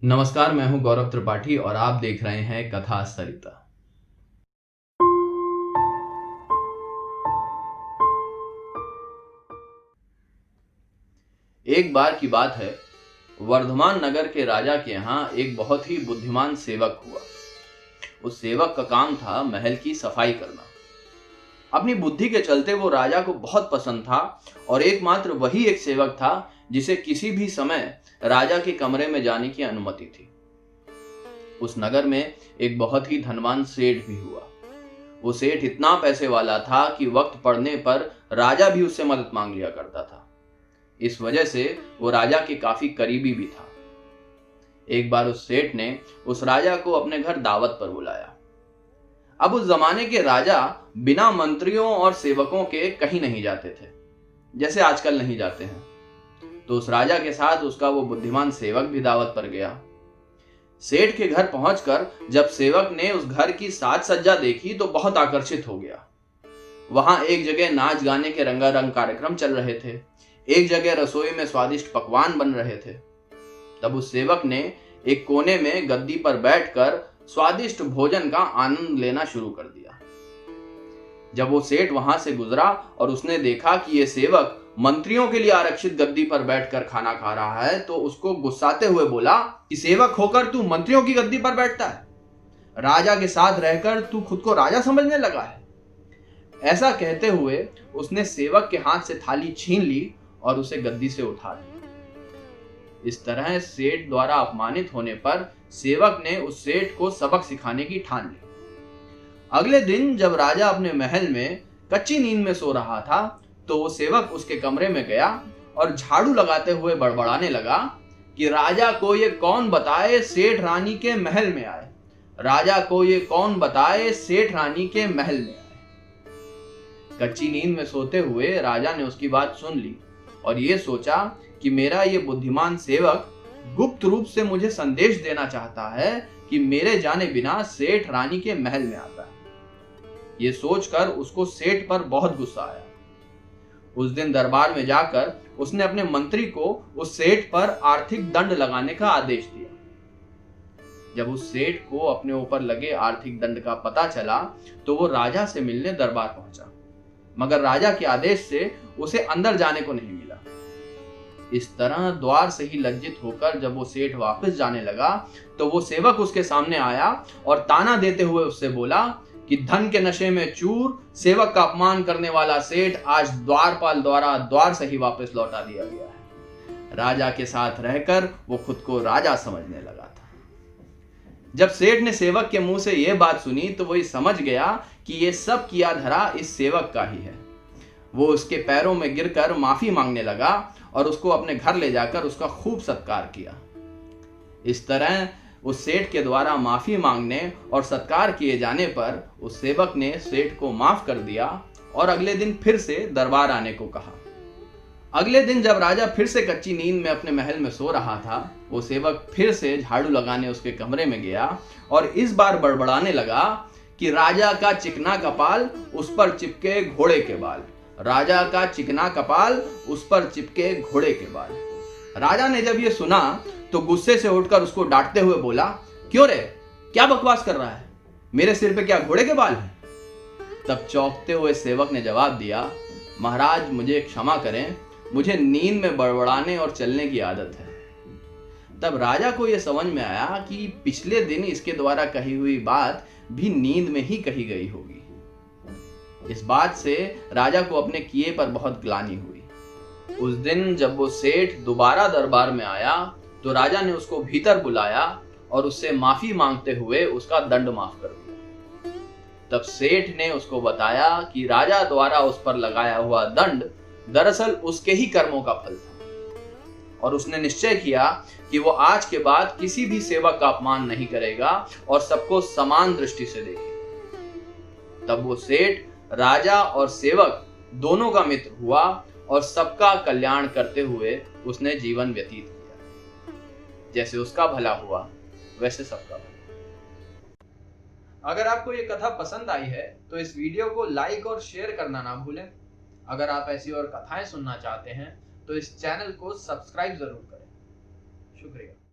नमस्कार, मैं हूं गौरव त्रिपाठी और आप देख रहे हैं कथा सरिता। एक बार की बात है, वर्धमान नगर के राजा के यहाँ एक बहुत ही बुद्धिमान सेवक हुआ। उस सेवक का काम था महल की सफाई करना। अपनी बुद्धि के चलते वो राजा को बहुत पसंद था और एकमात्र वही एक सेवक था जिसे किसी भी समय राजा के कमरे में जाने की अनुमति थी। उस नगर में एक बहुत ही धनवान सेठ भी हुआ। वो सेठ इतना पैसे वाला था कि वक्त पड़ने पर राजा भी उससे मदद मांग लिया करता था। इस वजह से वो राजा के काफी करीबी भी था। एक बार उस सेठ ने उस राजा को अपने घर दावत पर बुलाया। अब उस जमाने के राजा बिना मंत्रियों और सेवकों के कहीं नहीं जाते थे, जैसे आजकल नहीं जाते हैं। तो उस राजा के साथ उसका वो बुद्धिमान सेवक भी दावत पर गया। सेठ के घर पहुंचकर जब सेवक ने उस घर की साज सज्जा देखी तो बहुत आकर्षित हो गया। वहां एक जगह नाच गाने के रंगारंग कार्यक्रम चल रहे थे, एक जगह रसोई में स्वादिष्ट पकवान बन रहे थे। तब उस सेवक ने एक कोने में गद्दी पर बैठकर स्वादिष्ट भोजन का आनंद लेना शुरू कर दिया। जब वो सेठ वहां से गुजरा और उसने देखा कि ये सेवक मंत्रियों के लिए आरक्षित गद्दी पर बैठकर खाना खा रहा है, तो उसको गुस्साते हुए बोला कि सेवक होकर तू मंत्रियों की गद्दी पर बैठता है, राजा के साथ रहकर तू खुद को राजा समझने लगा है। ऐसा कहते हुए उसने सेवक के हाथ से थाली छीन ली और उसे गद्दी से उठा दिया। इस तरह सेठ द्वारा अपमानित होने पर सेवक ने उस सेठ को सबक सिखाने की ठान ली। अगले दिन जब राजा अपने महल में कच्ची नींद में सो रहा था, तो वो सेवक उसके कमरे में गया और झाड़ू लगाते हुए बड़बड़ाने लगा कि राजा को ये कौन बताए सेठ रानी के महल में आए, राजा को ये कौन बताए सेठ रानी के महल में आए। कच्ची नींद में सोते हुए राजा ने उसकी बात सुन ली और ये सोचा कि मेरा ये बुद्धिमान सेवक गुप्त रूप से मुझे संदेश देना चाहता है कि मेरे जाने बिना सेठ रानी के महल में आता है। ये सोचकर उसको सेठ पर बहुत गुस्सा आया। उस दिन दरबार में जाकर उसने अपने मंत्री को उस सेठ पर आर्थिक दंड लगाने का आदेश दिया। जब उस सेठ को अपने ऊपर लगे आर्थिक दंड का पता चला तो वो राजा से मिलने दरबार पहुंचा, मगर राजा के आदेश से उसे अंदर जाने को नहीं मिला। इस तरह द्वार से ही लज्जित होकर जब वो सेठ वापस जाने लगा तो वो सेवक उसके सामने आया और ताना देते हुए उससे बोला कि धन के नशे में चूर सेवक का अपमान करने वाला सेठ आज द्वारपाल द्वारा द्वार से ही वापस लौटा दिया गया है। राजा के साथ रहकर वो खुद को राजा समझने लगा था। जब सेठ ने सेवक के मुंह से यह बात सुनी तो वो समझ गया कि ये सब किया धरा इस सेवक का ही है। वो उसके पैरों में गिरकर माफी मांगने लगा और उसको अपने घर ले जाकर उसका खूब सत्कार किया। इस तरह उस सेठ के द्वारा माफी मांगने और सत्कार किए जाने पर उस सेवक ने सेठ को माफ कर दिया और अगले दिन फिर से दरबार आने को कहा। अगले दिन जब राजा फिर से कच्ची नींद में अपने महल में सो रहा था, वो सेवक फिर से झाड़ू लगाने उसके कमरे में गया और इस बार बड़बड़ाने लगा कि राजा का चिकना कपाल उस पर चिपके घोड़े के बाल, राजा का चिकना कपाल उस पर चिपके घोड़े के बाल। राजा ने जब ये सुना तो गुस्से से उठकर उसको डांटते हुए बोला, क्यों रे, क्या बकवास कर रहा है, मेरे सिर पे क्या घोड़े के बाल हैं? तब चौंकते हुए सेवक ने जवाब दिया, महाराज मुझे क्षमा करें, मुझे नींद में बड़बड़ाने और चलने की आदत है। तब राजा को यह समझ में आया कि पिछले दिन इसके द्वारा कही हुई बात भी नींद में ही कही गई होगी। इस बात से राजा को अपने किए पर बहुत ग्लानि हुई। उस दिन जब वो सेठ दोबारा दरबार में आया तो राजा ने उसको भीतर बुलाया और उससे माफी मांगते हुए उसका दंड माफ कर दिया। तब सेठ ने उसको बताया कि राजा द्वारा उस पर लगाया हुआ दंड दरअसल उसके ही कर्मों का फल था और उसने निश्चय किया कि वो आज के बाद किसी भी सेवक का अपमान नहीं करेगा और सबको समान दृष्टि से देखेगा। तब वो सेठ राजा और सेवक दोनों का मित्र हुआ और सबका कल्याण करते हुए उसने जीवन व्यतीत किया। जैसे उसका भला हुआ वैसे सबका भला। अगर आपको ये कथा पसंद आई है तो इस वीडियो को लाइक और शेयर करना ना भूलें। अगर आप ऐसी और कथाएं सुनना चाहते हैं तो इस चैनल को सब्सक्राइब जरूर करें। शुक्रिया।